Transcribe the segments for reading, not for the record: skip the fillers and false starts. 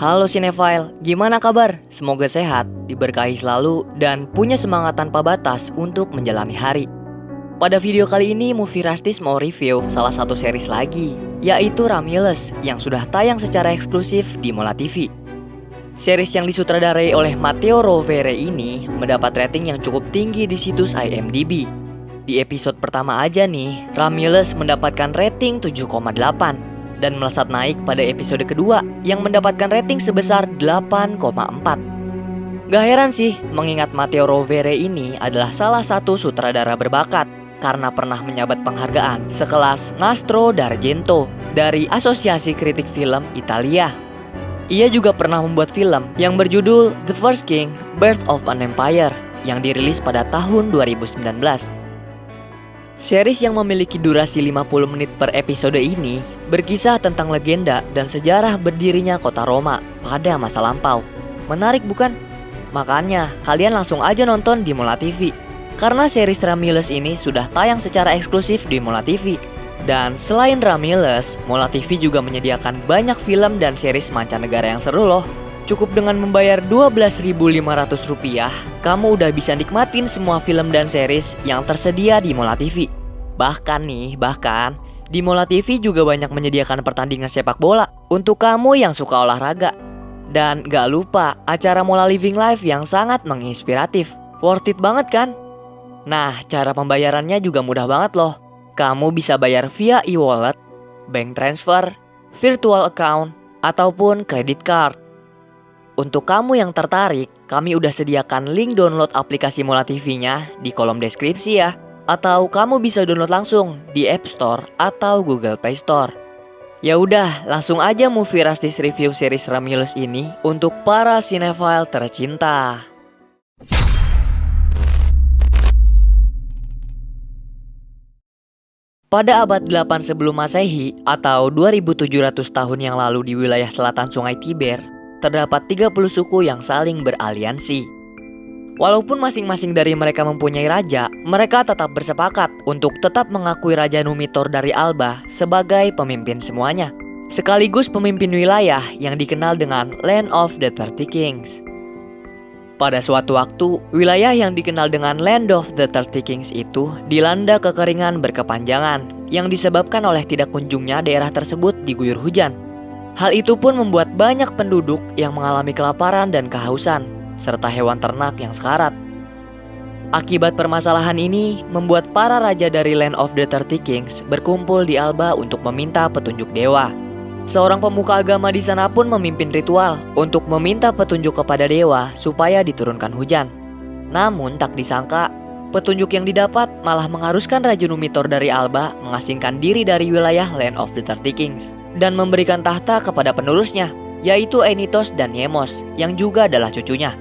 Halo Cinefile, gimana kabar? Semoga sehat, diberkahi selalu, dan punya semangat tanpa batas untuk menjalani hari. Pada video kali ini, Movie Rastis mau review salah satu series lagi, yaitu Ramilles yang sudah tayang secara eksklusif di Mola TV. Series yang disutradarai oleh Matteo Rovere ini mendapat rating yang cukup tinggi di situs IMDb. Di episode pertama aja nih, Ramilles mendapatkan rating 7,8 dan melesat naik pada episode kedua yang mendapatkan rating sebesar 8,4. Gak heran sih, mengingat Matteo Rovere ini adalah salah satu sutradara berbakat karena pernah menyabat penghargaan sekelas Nastro d'Argento dari Asosiasi Kritik Film Italia. Ia juga pernah membuat film yang berjudul The First King, Birth of an Empire yang dirilis pada tahun 2019. Series yang memiliki durasi 50 menit per episode ini berkisah tentang legenda dan sejarah berdirinya kota Roma pada masa lampau. Menarik bukan? Makanya kalian langsung aja nonton di Mola TV. Karena series Ramilles ini sudah tayang secara eksklusif di Mola TV. Dan selain Ramilles, Mola TV juga menyediakan banyak film dan series mancanegara yang seru loh. Cukup dengan membayar Rp12.500, kamu udah bisa nikmatin semua film dan series yang tersedia di Mola TV. Bahkan di Mola TV juga banyak menyediakan pertandingan sepak bola untuk kamu yang suka olahraga. Dan gak lupa acara Mola Living Life yang sangat menginspiratif. Worth it banget kan? Nah, cara pembayarannya juga mudah banget loh. Kamu bisa bayar via e-wallet, bank transfer, virtual account, ataupun credit card. Untuk kamu yang tertarik, kami udah sediakan link download aplikasi Mola TV-nya di kolom deskripsi ya. Atau kamu bisa download langsung di App Store atau Google Play Store. Ya udah, langsung aja Movie Rastis review series Ramilles ini untuk para cinephile tercinta. Pada abad 8 sebelum Masehi atau 2700 tahun yang lalu di wilayah selatan Sungai Tiber, terdapat 30 suku yang saling beraliansi. Walaupun masing-masing dari mereka mempunyai raja, mereka tetap bersepakat untuk tetap mengakui Raja Numitor dari Alba sebagai pemimpin semuanya, sekaligus pemimpin wilayah yang dikenal dengan Land of the 30 Kings. Pada suatu waktu, wilayah yang dikenal dengan Land of the 30 Kings itu dilanda kekeringan berkepanjangan yang disebabkan oleh tidak kunjungnya daerah tersebut diguyur hujan. Hal itu pun membuat banyak penduduk yang mengalami kelaparan dan kehausan, serta hewan ternak yang sekarat. Akibat permasalahan ini, membuat para raja dari Land of the 30 Kings berkumpul di Alba untuk meminta petunjuk dewa. Seorang pemuka agama di sana pun memimpin ritual untuk meminta petunjuk kepada dewa supaya diturunkan hujan. Namun tak disangka, petunjuk yang didapat malah mengharuskan Raja Numitor dari Alba mengasingkan diri dari wilayah Land of the 30 Kings dan memberikan tahta kepada penerusnya, yaitu Enitos dan Yemos yang juga adalah cucunya.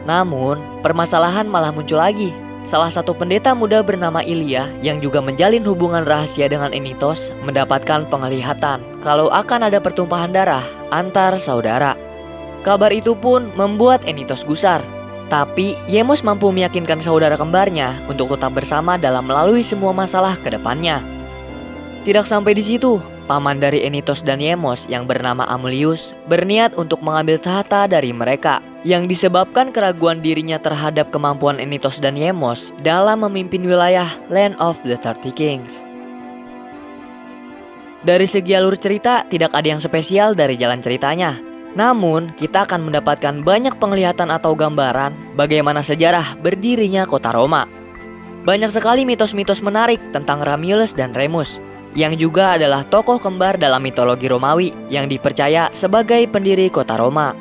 Namun, permasalahan malah muncul lagi. Salah satu pendeta muda bernama Ilya yang juga menjalin hubungan rahasia dengan Enitos mendapatkan penglihatan kalau akan ada pertumpahan darah antar saudara. Kabar itu pun membuat Enitos gusar. Tapi Yemos mampu meyakinkan saudara kembarnya untuk tetap bersama dalam melalui semua masalah ke depannya. Tidak sampai di situ, paman dari Enitos dan Yemos yang bernama Amulius berniat untuk mengambil tahta dari mereka, yang disebabkan keraguan dirinya terhadap kemampuan Enitos dan Yemos dalam memimpin wilayah Land of the 30 Kings. Dari segi alur cerita, tidak ada yang spesial dari jalan ceritanya. Namun, kita akan mendapatkan banyak penglihatan atau gambaran bagaimana sejarah berdirinya kota Roma. Banyak sekali mitos-mitos menarik tentang Ramilles dan Remus, yang juga adalah tokoh kembar dalam mitologi Romawi yang dipercaya sebagai pendiri kota Roma.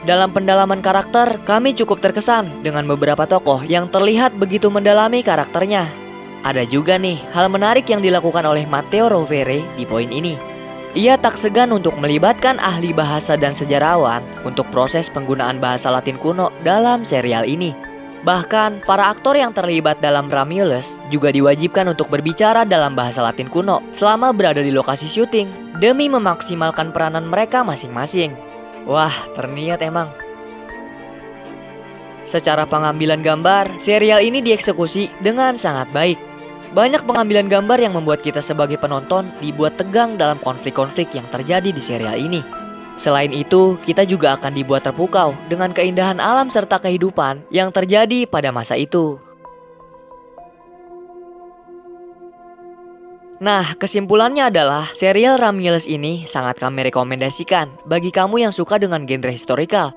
Dalam pendalaman karakter, kami cukup terkesan dengan beberapa tokoh yang terlihat begitu mendalami karakternya. Ada juga nih hal menarik yang dilakukan oleh Matteo Rovere di poin ini. Ia tak segan untuk melibatkan ahli bahasa dan sejarawan untuk proses penggunaan bahasa Latin kuno dalam serial ini. Bahkan, para aktor yang terlibat dalam Ramilles juga diwajibkan untuk berbicara dalam bahasa Latin kuno selama berada di lokasi syuting demi memaksimalkan peranan mereka masing-masing. Wah, terniat emang. Secara pengambilan gambar, serial ini dieksekusi dengan sangat baik. Banyak pengambilan gambar yang membuat kita sebagai penonton dibuat tegang dalam konflik-konflik yang terjadi di serial ini. Selain itu, kita juga akan dibuat terpukau dengan keindahan alam serta kehidupan yang terjadi pada masa itu. Nah, kesimpulannya adalah serial Romulus ini sangat kami rekomendasikan bagi kamu yang suka dengan genre historical.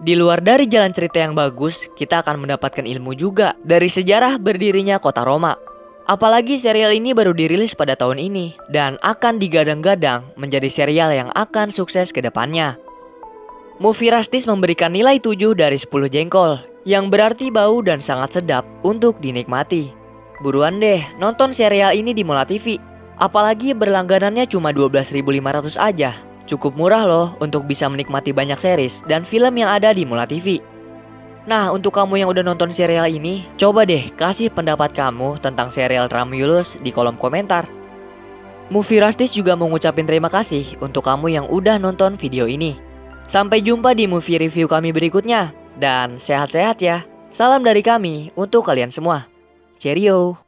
Di luar dari jalan cerita yang bagus, kita akan mendapatkan ilmu juga dari sejarah berdirinya kota Roma. Apalagi serial ini baru dirilis pada tahun ini dan akan digadang-gadang menjadi serial yang akan sukses ke depannya. Movie Rastis memberikan nilai 7 dari 10 jengkol, yang berarti bau dan sangat sedap untuk dinikmati. Buruan deh, nonton serial ini di Mola TV. Apalagi berlangganannya cuma 12.500 aja. Cukup murah loh untuk bisa menikmati banyak series dan film yang ada di Mola TV. Nah, untuk kamu yang udah nonton serial ini, coba deh kasih pendapat kamu tentang serial Romulus di kolom komentar. Movie Rastis juga mengucapkan terima kasih untuk kamu yang udah nonton video ini. Sampai jumpa di movie review kami berikutnya. Dan sehat-sehat ya. Salam dari kami untuk kalian semua. Cheerio.